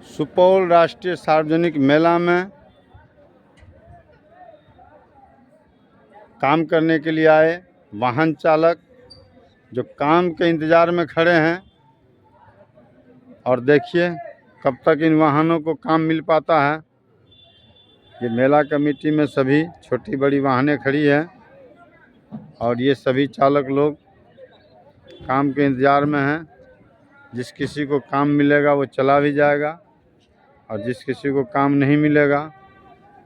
सुपौल राष्ट्रीय सार्वजनिक मेला में काम करने के लिए आए वाहन चालक जो काम के इंतज़ार में खड़े हैं, और देखिए कब तक इन वाहनों को काम मिल पाता है। ये मेला कमेटी में सभी छोटी बड़ी वाहनें खड़ी हैं और ये सभी चालक लोग काम के इंतज़ार में हैं। जिस किसी को काम मिलेगा वो चला भी जाएगा और जिस किसी को काम नहीं मिलेगा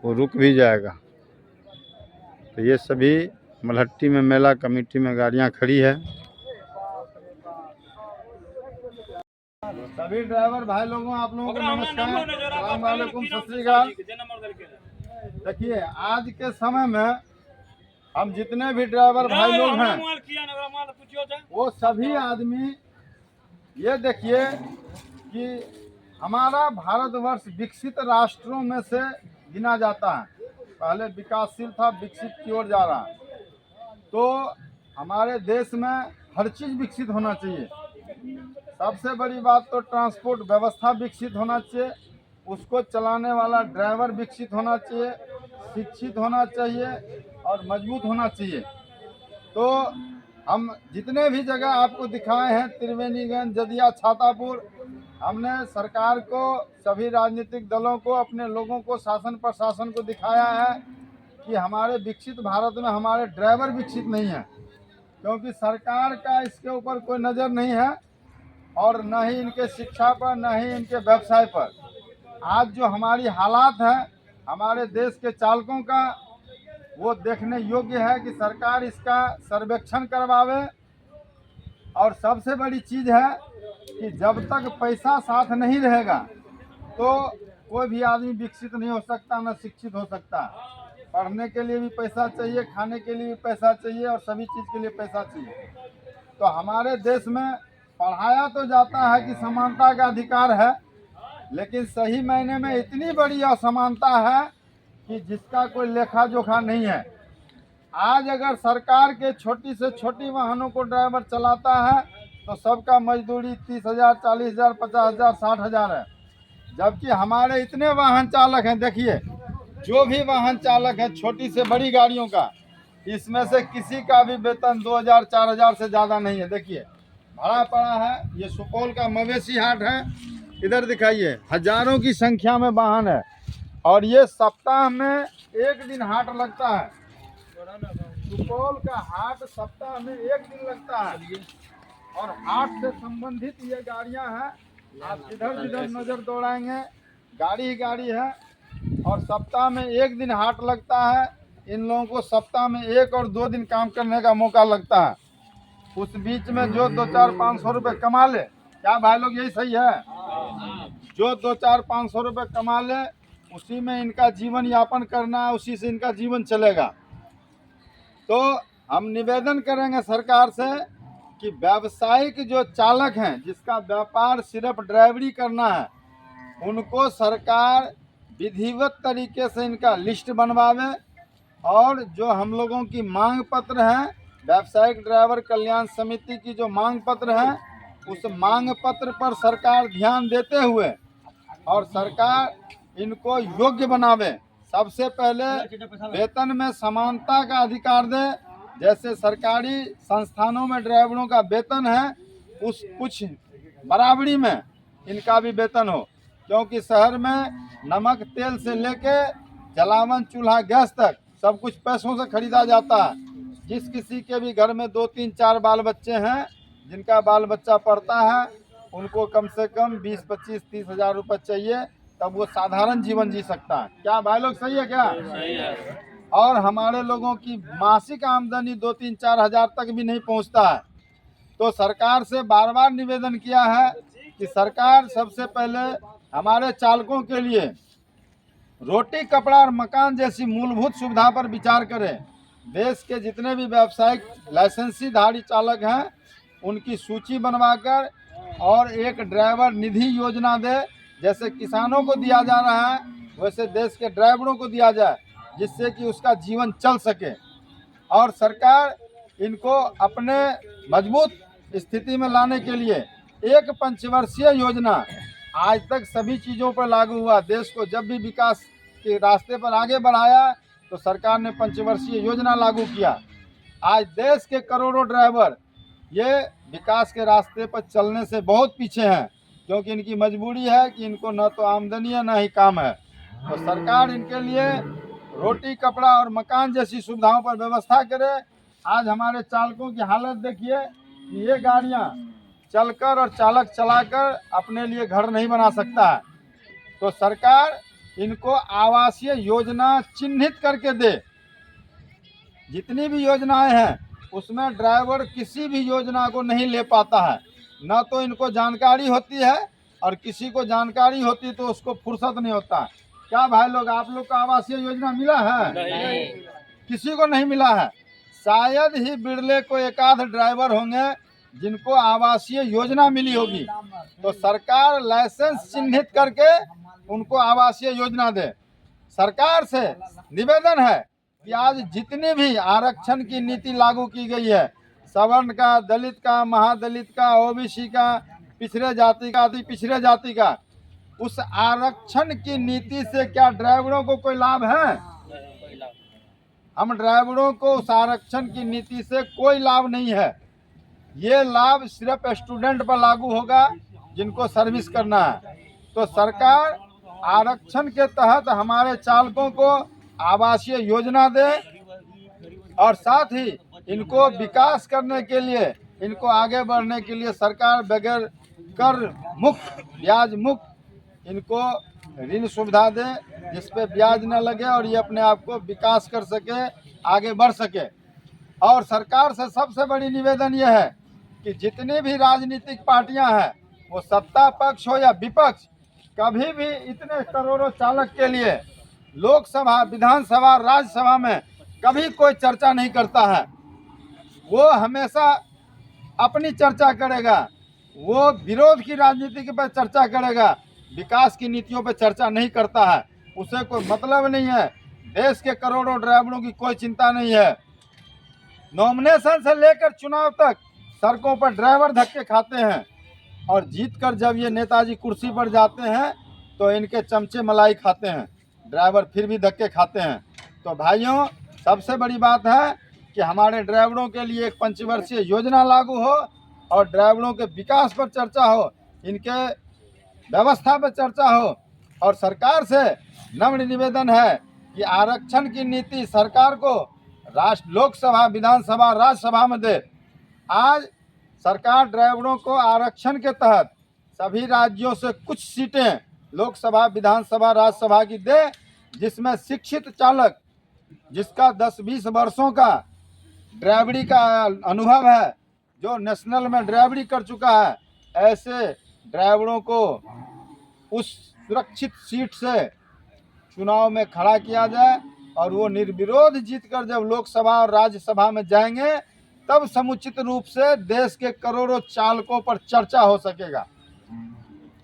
वो रुक भी जाएगा। तो ये सभी मलहट्टी में मेला कमेटी में गाड़ियां खड़ी है। सभी ड्राइवर भाई लोगों, आप लोगों को नमस्कार, अस्सलाम वालेकुम, सत श्री अकाल। देखिए आज के समय में हम जितने भी ड्राइवर भाई लोग हैं वो सभी आदमी ये देखिए कि हमारा भारतवर्ष विकसित राष्ट्रों में से गिना जाता है। पहले विकासशील था, विकसित की ओर जा रहा है। तो हमारे देश में हर चीज़ विकसित होना चाहिए। सबसे बड़ी बात तो ट्रांसपोर्ट व्यवस्था विकसित होना चाहिए, उसको चलाने वाला ड्राइवर विकसित होना चाहिए, शिक्षित होना चाहिए और मजबूत होना चाहिए। तो हम जितने भी जगह आपको दिखाए हैं, त्रिवेणीगंज, जदिया, छातापुर, हमने सरकार को, सभी राजनीतिक दलों को, अपने लोगों को, शासन प्रशासन को दिखाया है कि हमारे विकसित भारत में हमारे ड्राइवर विकसित नहीं हैं, क्योंकि सरकार का इसके ऊपर कोई नज़र नहीं है और न ही इनके शिक्षा पर, न ही इनके व्यवसाय पर। आज जो हमारी हालात है हमारे देश के चालकों का, वो देखने योग्य है कि सरकार इसका सर्वेक्षण करवावे। और सबसे बड़ी चीज़ है कि जब तक पैसा साथ नहीं रहेगा तो कोई भी आदमी विकसित नहीं हो सकता, न शिक्षित हो सकता। पढ़ने के लिए भी पैसा चाहिए, खाने के लिए भी पैसा चाहिए और सभी चीज़ के लिए पैसा चाहिए। तो हमारे देश में पढ़ाया तो जाता है कि समानता का अधिकार है, लेकिन सही मायने में इतनी बड़ी असमानता है कि जिसका कोई लेखा जोखा नहीं है। आज अगर सरकार के छोटी से छोटी वाहनों को ड्राइवर चलाता है तो सबका मजदूरी 30,000, 40,000, 50,000, 60,000 है। जबकि हमारे इतने वाहन चालक हैं, देखिए जो भी वाहन चालक है छोटी से बड़ी गाड़ियों का, इसमें से किसी का भी वेतन 2,000, 4,000 से ज़्यादा नहीं है। देखिए भरा पड़ा है। ये सुपौल का मवेशी हाट है, इधर दिखाइए, हजारों की संख्या में वाहन है और ये सप्ताह में एक दिन हाट लगता है। सुपौल का हाट सप्ताह में एक दिन लगता है और हाट से संबंधित ये गाड़ियां हैं। आप इधर जिधर नज़र दौड़ाएंगे गाड़ी ही गाड़ी है और सप्ताह में एक दिन हाट लगता है। इन लोगों को सप्ताह में 1 और 2 दिन काम करने का मौका लगता है। उस बीच में जो 200-400-500 रुपये कमा ले, क्या भाई लोग यही सही है? जो 200-400-500 रुपये कमा ले उसी में इनका जीवन यापन करना है, उसी से इनका जीवन चलेगा। तो हम निवेदन करेंगे सरकार से कि व्यावसायिक जो चालक हैं जिसका व्यापार सिर्फ ड्राइवरी करना है, उनको सरकार विधिवत तरीके से इनका लिस्ट बनवावे और जो हम लोगों की मांग पत्र है, व्यावसायिक ड्राइवर कल्याण समिति की जो मांग पत्र है, उस मांग पत्र पर सरकार ध्यान देते हुए और सरकार इनको योग्य बनावे। सबसे पहले वेतन में समानता का अधिकार दे। जैसे सरकारी संस्थानों में ड्राइवरों का वेतन है, उस कुछ बराबरी में इनका भी वेतन हो, क्योंकि शहर में नमक तेल से लेके जलावन चूल्हा गैस तक सब कुछ पैसों से खरीदा जाता है। जिस किसी के भी घर में 2, 3, 4 बाल बच्चे हैं, जिनका बाल बच्चा पढ़ता है, उनको कम से कम 20, 25, 30 हज़ार रुपये चाहिए, तब वो साधारण जीवन जी सकता है। क्या भाई लोग सही है? क्या सही है? और हमारे लोगों की मासिक आमदनी 2, 3, 4 हज़ार तक भी नहीं पहुंचता है। तो सरकार से बार बार निवेदन किया है कि सरकार सबसे पहले हमारे चालकों के लिए रोटी, कपड़ा और मकान जैसी मूलभूत सुविधा पर विचार करें। देश के जितने भी व्यावसायिक लाइसेंसीधारी चालक हैं उनकी सूची बनवाकर और एक ड्राइवर निधि योजना दे। जैसे किसानों को दिया जा रहा है वैसे देश के ड्राइवरों को दिया जाए, जिससे कि उसका जीवन चल सके। और सरकार इनको अपने मजबूत स्थिति में लाने के लिए एक पंचवर्षीय योजना आज तक सभी चीज़ों पर लागू हुआ। देश को जब भी विकास के रास्ते पर आगे बढ़ाया तो सरकार ने पंचवर्षीय योजना लागू किया। आज देश के करोड़ों ड्राइवर ये विकास के रास्ते पर चलने से बहुत पीछे हैं, क्योंकि इनकी मजबूरी है कि इनको न तो आमदनी है न ही काम है। तो सरकार इनके लिए रोटी, कपड़ा और मकान जैसी सुविधाओं पर व्यवस्था करे। आज हमारे चालकों की हालत देखिए कि ये गाड़ियाँ चलकर और चालक चलाकर अपने लिए घर नहीं बना सकता है। तो सरकार इनको आवासीय योजना चिन्हित करके दे। जितनी भी योजनाएं हैं उसमें ड्राइवर किसी भी योजना को नहीं ले पाता है, ना तो इनको जानकारी होती है, और किसी को जानकारी होती तो उसको फुर्सत नहीं होता। क्या भाई लोग, आप लोग को आवासीय योजना मिला है? नहीं। किसी को नहीं मिला है। शायद ही बिरले को एक आध ड्राइवर होंगे जिनको आवासीय योजना मिली होगी। तो सरकार लाइसेंस चिन्हित करके उनको आवासीय योजना दे। सरकार से निवेदन है कि आज जितनी भी आरक्षण की नीति लागू की गई है, सवर्ण का, दलित का, महादलित का, ओबीसी का, पिछड़े जाति का, अति पिछड़े जाति का, उस आरक्षण की नीति से क्या ड्राइवरों को कोई लाभ है? हम ड्राइवरों को उस आरक्षण की नीति से कोई लाभ नहीं है। ये लाभ सिर्फ स्टूडेंट पर लागू होगा जिनको सर्विस करना है। तो सरकार आरक्षण के तहत हमारे चालकों को आवासीय योजना दे, और साथ ही इनको विकास करने के लिए, इनको आगे बढ़ने के लिए सरकार बगैर कर मुक्त, ब्याज मुक्त इनको ऋण सुविधा दे, जिसपे ब्याज न लगे और ये अपने आप को विकास कर सके, आगे बढ़ सके। और सरकार से सबसे बड़ी निवेदन यह है कि जितनी भी राजनीतिक पार्टियां हैं, वो सत्ता पक्ष हो या विपक्ष, कभी भी इतने करोड़ों चालक के लिए लोकसभा, विधानसभा, राज्यसभा में कभी कोई चर्चा नहीं करता है। वो हमेशा अपनी चर्चा करेगा, वो विरोध की राजनीति पर चर्चा करेगा, विकास की नीतियों पर चर्चा नहीं करता है। उसे कोई मतलब नहीं है। देश के करोड़ों ड्राइवरों की कोई चिंता नहीं है। नॉमिनेशन से लेकर चुनाव तक सड़कों पर ड्राइवर धक्के खाते हैं, और जीतकर जब ये नेताजी कुर्सी पर जाते हैं तो इनके चमचे मलाई खाते हैं, ड्राइवर फिर भी धक्के खाते हैं। तो भाइयों, सबसे बड़ी बात है कि हमारे ड्राइवरों के लिए एक पंचवर्षीय योजना लागू हो और ड्राइवरों के विकास पर चर्चा हो, इनके व्यवस्था पर चर्चा हो। और सरकार से नम्र निवेदन है कि आरक्षण की नीति सरकार को लोकसभा, विधानसभा, राज्यसभा में दे। आज सरकार ड्राइवरों को आरक्षण के तहत सभी राज्यों से कुछ सीटें लोकसभा, विधानसभा, राज्यसभा की दे, जिसमें शिक्षित चालक जिसका 10-20 वर्षों का ड्राइवरी का अनुभव है, जो नेशनल में ड्राइवरी कर चुका है, ऐसे ड्राइवरों को उस सुरक्षित सीट से चुनाव में खड़ा किया जाए, और वो निर्विरोध जीतकर जब लोकसभा और राज्यसभा में जाएंगे तब समुचित रूप से देश के करोड़ों चालकों पर चर्चा हो सकेगा।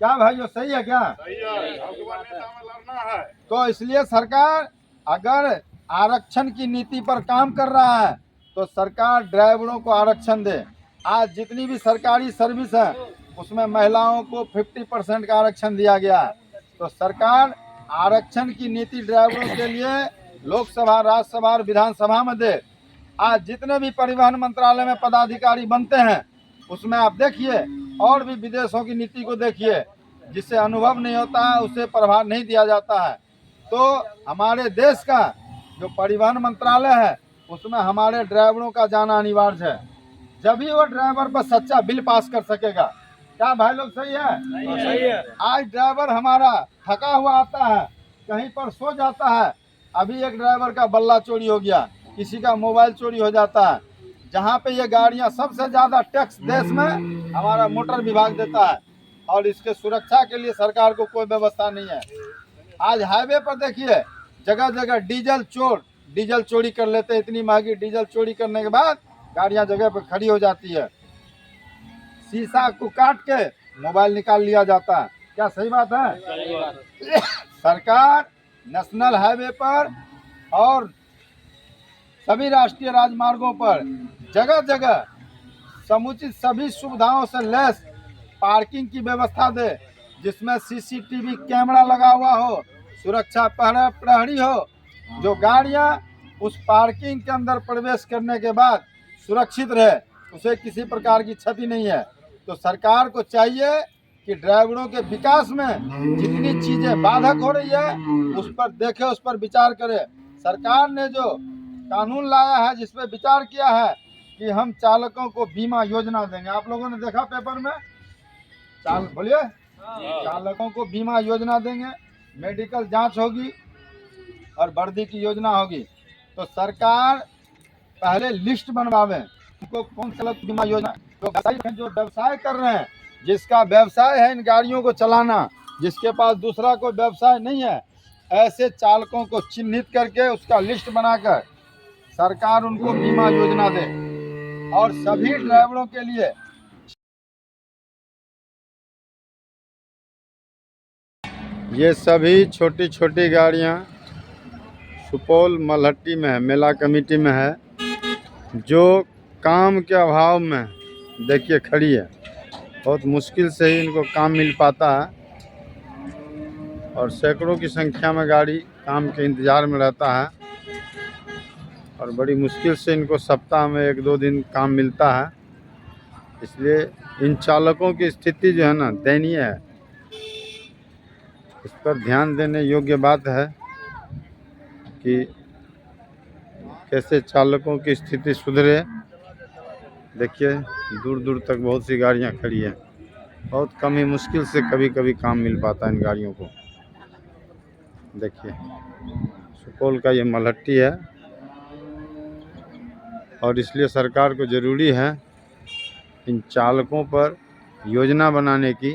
क्या भाइयों, सही है क्या? सही है। लड़ना है। तो इसलिए सरकार अगर आरक्षण की नीति पर काम कर रहा है तो सरकार ड्राइवरों को आरक्षण दे। आज जितनी भी सरकारी सर्विस है उसमें महिलाओं को 50% का आरक्षण दिया गया है। तो सरकार आरक्षण की नीति ड्राइवरों के लिए लोकसभा, राज्यसभा और विधानसभा में दे। आज जितने भी परिवहन मंत्रालय में पदाधिकारी बनते हैं उसमें आप देखिए, और भी विदेशों की नीति को देखिए, जिससे अनुभव नहीं होता है उसे प्रभार नहीं दिया जाता है। तो हमारे देश का जो परिवहन मंत्रालय है उसमें हमारे ड्राइवरों का जाना अनिवार्य है, जब भी वो ड्राइवर पर सच्चा बिल पास कर सकेगा। क्या भाई लोग, सही है? सही है। आज ड्राइवर हमारा थका हुआ आता है, कहीं पर सो जाता है। अभी एक ड्राइवर का बल्ला चोरी हो गया, किसी का मोबाइल चोरी हो जाता है। जहाँ पे ये गाड़ियाँ सबसे ज़्यादा टैक्स देश में हमारा मोटर विभाग देता है, और इसके सुरक्षा के लिए सरकार को कोई व्यवस्था नहीं है। आज हाईवे पर देखिए, जगह जगह डीजल चोरी कर लेते हैं। इतनी महंगी डीजल चोरी करने के बाद गाड़ियाँ जगह पर खड़ी हो जाती है, शीशा को काट के मोबाइल निकाल लिया जाता है। क्या सही बात है? सही बात। सरकार नेशनल हाईवे पर और सभी राष्ट्रीय राजमार्गों पर जगह जगह समुचित सभी सुविधाओं से लैस पार्किंग की व्यवस्था दे, जिसमें सीसीटीवी कैमरा लगा हुआ हो, सुरक्षा प्रहरी हो, जो गाड़ियां उस पार्किंग के अंदर प्रवेश करने के बाद सुरक्षित रहे, उसे किसी प्रकार की क्षति नहीं है। तो सरकार को चाहिए कि ड्राइवरों के विकास में जितनी चीजें बाधक हो रही है उस पर देखे, उस पर विचार करे। सरकार ने जो कानून लाया है, जिस पे विचार किया है कि हम चालकों को बीमा योजना देंगे। आप लोगों ने देखा पेपर में, बोलिए, चालकों को बीमा योजना देंगे, मेडिकल जांच होगी और वर्दी की योजना होगी। तो सरकार पहले लिस्ट बनवावे, उनको कौन चालक बीमा योजना, जो व्यवसाय कर रहे हैं, जिसका व्यवसाय है इन गाड़ियों को चलाना, जिसके पास दूसरा कोई व्यवसाय नहीं है, ऐसे चालकों को चिन्हित करके उसका लिस्ट बनाकर सरकार उनको बीमा योजना दे। और सभी ड्राइवरों के लिए ये सभी छोटी छोटी गाड़ियां सुपौल मलहट्टी में है, मेला कमेटी में है, जो काम के अभाव में देखिए खड़ी है। बहुत मुश्किल से ही इनको काम मिल पाता है और सैकड़ों की संख्या में गाड़ी काम के इंतज़ार में रहता है और बड़ी मुश्किल से इनको सप्ताह में 1-2 दिन काम मिलता है। इसलिए इन चालकों की स्थिति जो है ना, दयनीय है। इस पर ध्यान देने योग्य बात है कि कैसे चालकों की स्थिति सुधरे। देखिए दूर दूर तक बहुत सी गाड़ियां खड़ी हैं, बहुत कम ही मुश्किल से कभी कभी काम मिल पाता है इन गाड़ियों को। देखिए सुपौल का ये मलहट्टी है और इसलिए सरकार को ज़रूरी है इन चालकों पर योजना बनाने की